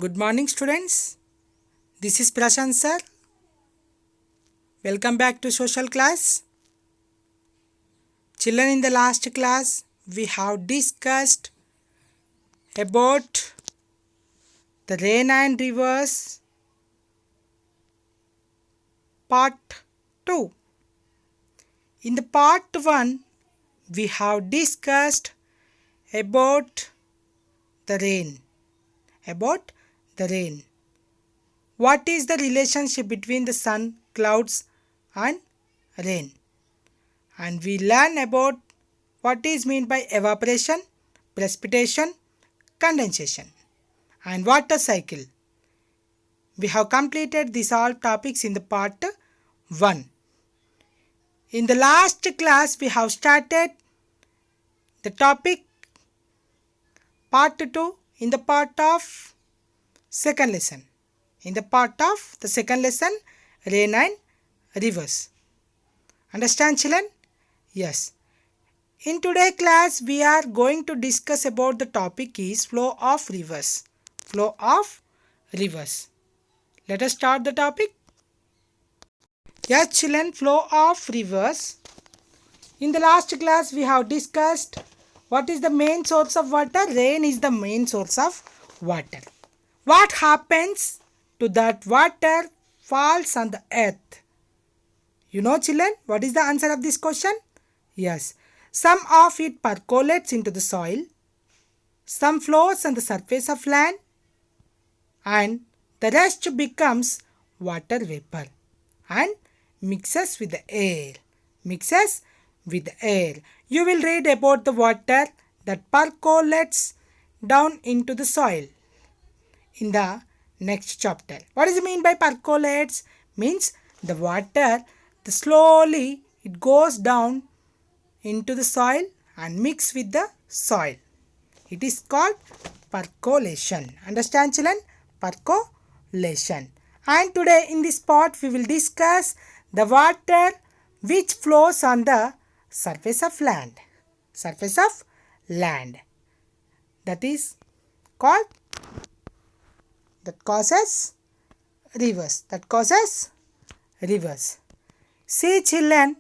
Good morning, students. This is Prashant sir. Welcome back to social class. Children, in the last class, we have discussed about the rain and rivers part 2. In the part 1, we have discussed about the rain. About the rain. What is the relationship between the sun, clouds, and rain? And we learn about what is meant by evaporation, precipitation, condensation, and water cycle. We have completed these all topics in the part 1. In the last class, we have started the topic part 2 in the part of second lesson. In the part of the second lesson, rain and rivers. Understand, children? Yes. In today's class, we are going to discuss about the topic is flow of rivers. Flow of rivers. Let us start the topic. Yes, children, flow of rivers. In the last class, we have discussed what is the main source of water. Rain is the main source of water. What happens to that water falls on the earth? You know, children, what is the answer of this question? Yes. Some of it percolates into the soil, some flows on the surface of land, and the rest becomes water vapor and mixes with the air. Mixes with the air. You will read about the water that percolates down into the soil in the next chapter. What does it mean by percolates? Means the water, slowly it goes down into the soil and mix with the soil. It is called percolation. Understand, children? Percolation. And today in this part we will discuss the water which flows on the surface of land. Surface of land. That is called, that causes rivers. That causes rivers. See, children,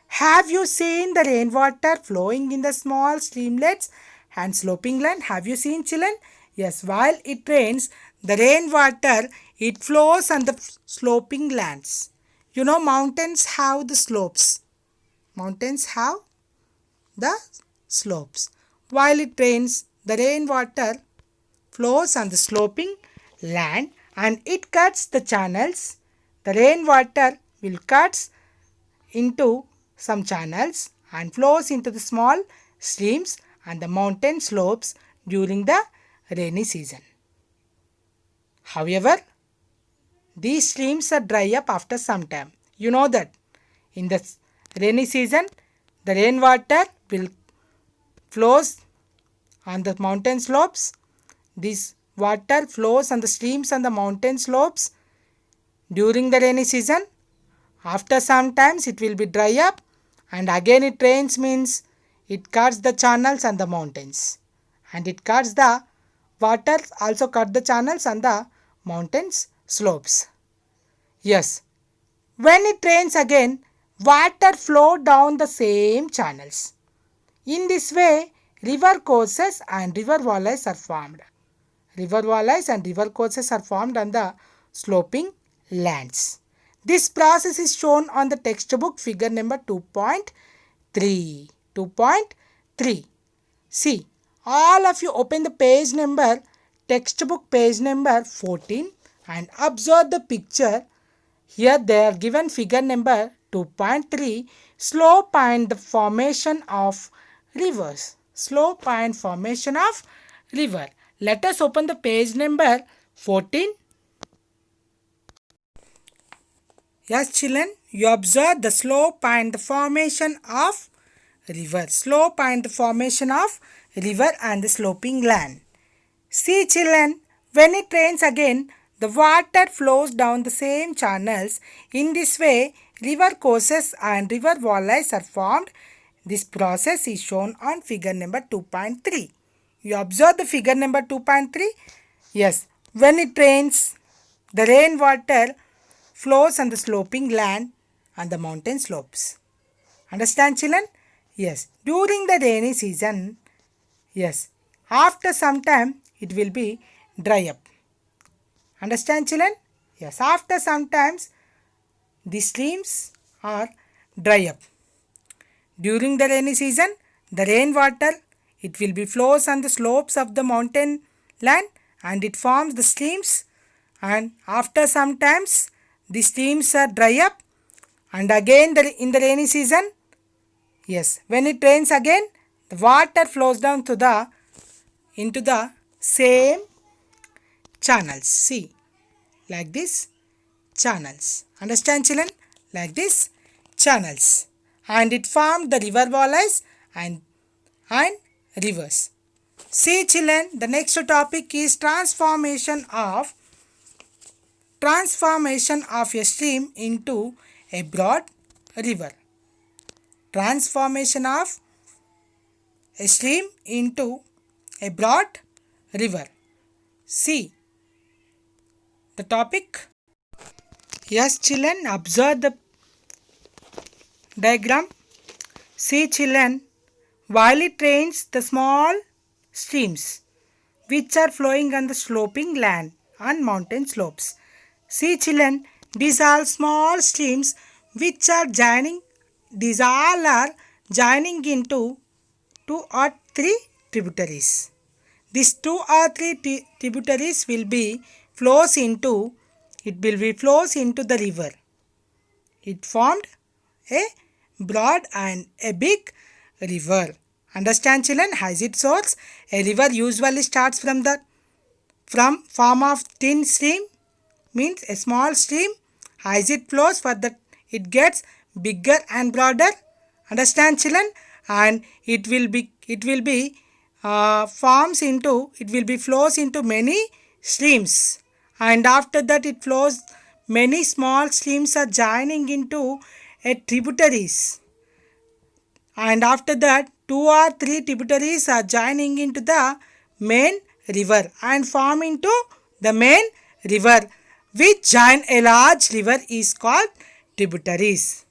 have you seen the rainwater flowing in the small streamlets and sloping land? Have you seen, children? Yes, while it rains, the rainwater, it flows on the sloping lands. You know, mountains have the slopes. Mountains have the slopes. While it rains, the rainwater flows on the sloping land and it cuts the channels. The rainwater will cut into some channels and flows into the small streams and the mountain slopes during the rainy season. However, these streams are dry up after some time. You know that in the rainy season, the rainwater will flows on the mountain slopes. This water flows on the streams and the mountain slopes during the rainy season. After some times it will be dry up and again it rains, means it cuts the channels and the mountains, and it cuts the water, also cut the channels and the mountains slopes. Yes, when it rains again, water flow down the same channels. In this way, river courses and river valleys are formed. River valleys and river courses are formed on the sloping lands. This process is shown on the textbook figure number 2.3. 2.3. See, all of you open the page number, textbook page number 14 and observe the picture. Here they are given figure number 2.3, slope and the formation of rivers. Slope and formation of river. Let us open the page number 14. Yes, children, you observe the slope and the formation of river. Slope and the formation of river and the sloping land. See, children, when it rains again, the water flows down the same channels. In this way, river courses and river valleys are formed. This process is shown on figure number 2.3. You observe the figure number 2.3. Yes, When it rains, the rainwater flows on the sloping land and the mountain slopes. Understand, children? Yes. During the rainy season, yes, after some time it will be dry up. Understand, children? Yes. After some times the streams are dry up. During the rainy season, the rainwater it will be flows on the slopes of the mountain land and it forms the streams, and after some times the streams are dry up, and again in the rainy season, yes, when it rains again, the water flows down to the into the same channels. See, like this channels. Understand, children? Like this channels, and it formed the river valleys and rivers. See, children, the next topic is transformation of a stream into a broad river. Transformation of a stream into a broad river. See the topic. Yes, children, observe the diagram. See, children, while it rains, the small streams which are flowing on the sloping land and mountain slopes. See, children, these are small streams which are joining. These all are joining into 2 or 3 tributaries. These 2 or 3 tributaries will be flows into the river. It formed a broad and a big river. Understand, children? As it source, a river usually starts from form of thin stream, means a small stream. As it flows further, it gets bigger and broader. Understand, children? And it will be flows into many streams, and after that it flows many small streams are joining into a tributaries, and after that 2 or 3 tributaries are joining into the main river and form into the main river, which join a large river is called tributaries.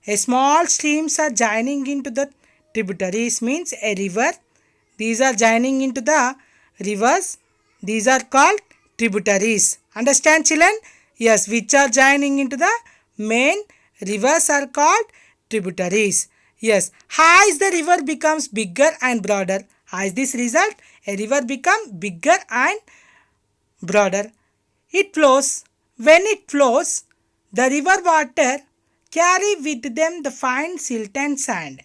A small streams are joining into the tributaries means a river. These are joining into the rivers. These are called tributaries. Understand, children? Yes, which are joining into the main rivers are called tributaries. Yes, as the river becomes bigger and broader, as this result, a river becomes bigger and broader. It flows. When it flows, the river water carry with them the fine silt and sand.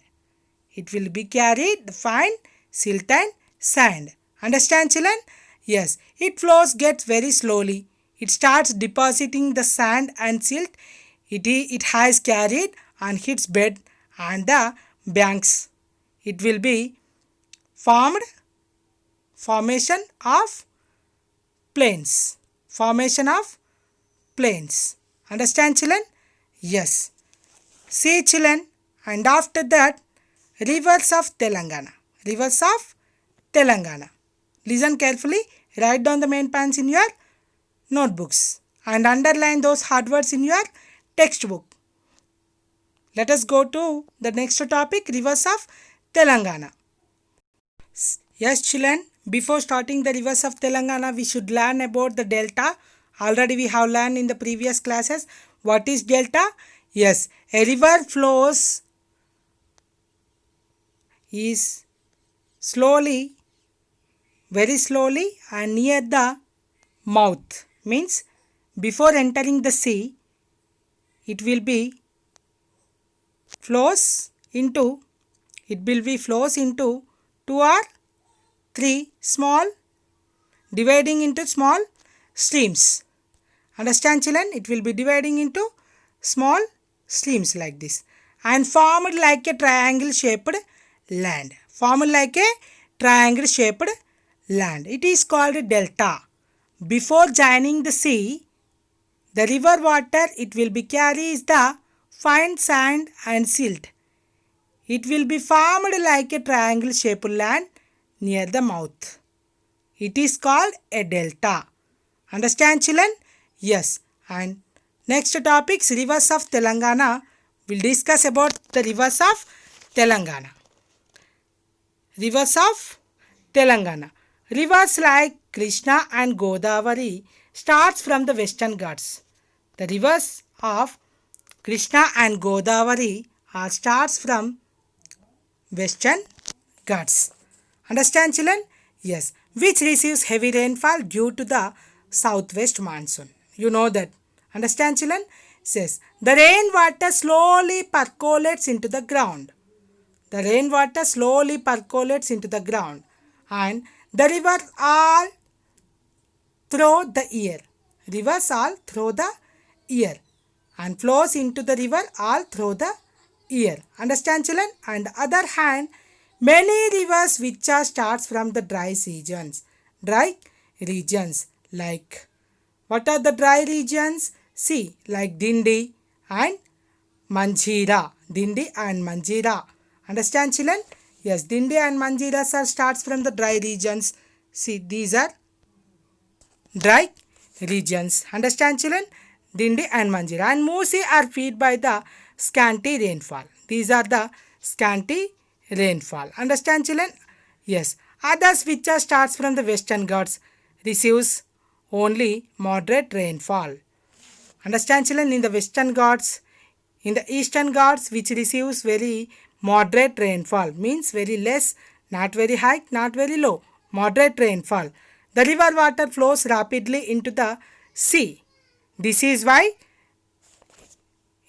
It will be carried the fine silt and sand. Understand, children? Yes, it flows gets very slowly. It starts depositing the sand and silt. It has carried on its bed and the banks. It will be formation of plains. Formation of plains. Understand, children? Yes. See, children, and after that, rivers of Telangana. Rivers of Telangana. Listen carefully. Write down the main points in your notebooks and underline those hard words in your textbook. Let us go to the next topic, rivers of Telangana. Yes, children, before starting the rivers of Telangana, we should learn about the delta. Already we have learned in the previous classes. What is delta? Yes, a river flows is slowly, very slowly and near the mouth. Means before entering the sea, it will be flows into 2 or 3 small, dividing into small streams. Understand, children? It will be dividing into small streams like this and formed like a triangle shaped land. Formed like a triangle shaped land. It is called a delta. Before joining the sea, the river water it will be carries the fine sand and silt. It will be formed like a triangle shaped land near the mouth. It is called a delta. Understand children? Yes. And next topics, rivers of Telangana. We'll discuss about the rivers of Telangana. Rivers of Telangana. Rivers like Krishna and Godavari starts from the Western Ghats. The rivers of Krishna and Godavari are starts from Western Ghats. Understand children? Yes. Which receives heavy rainfall due to the southwest monsoon. You know that. Understand children? Says the rainwater slowly percolates into the ground. The rainwater slowly percolates into the ground and the river all through the year. Rivers all through the year and flows into the river all through the year. Understand children? And other hand, many rivers which are starts from the dry regions. Dry regions like what are the dry regions? See like Dindi and Manjira. Dindi and Manjira. Understand children? Yes, Dindi and Manjira are starts from the dry regions. See these are dry regions. Understand children? Dindi and Manjira and Musi are fed by the scanty rainfall. These are the scanty rainfall. Understand children? Yes. Others which are starts from the Western Ghats receives only moderate rainfall. Understand children? In the Western Ghats, in the Eastern Ghats which receives very moderate rainfall, means very less, not very high, not very low, moderate rainfall. The river water flows rapidly into the sea. This is why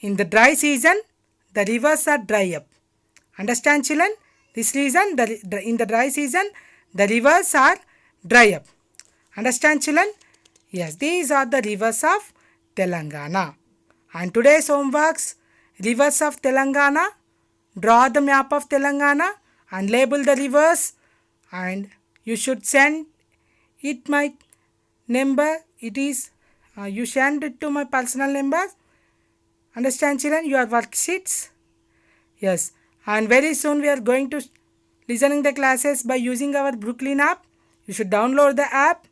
in the dry season the rivers are dry up. Understand children? This reason in the dry season the rivers are dry up. Understand children? Yes, these are the rivers of Telangana. And today's homeworks, rivers of Telangana, draw the map of Telangana and label the rivers, and you should send it my number. It is you send it to my personal number. Understand children? Your worksheets. Yes, and very soon we are going to listening the classes by using our Brooklyn app. You should download the app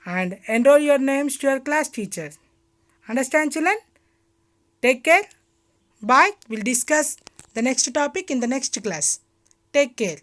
and enroll your names to your class teachers. Understand children? Take care. Bye. We'll discuss the next topic in the next class. Take care.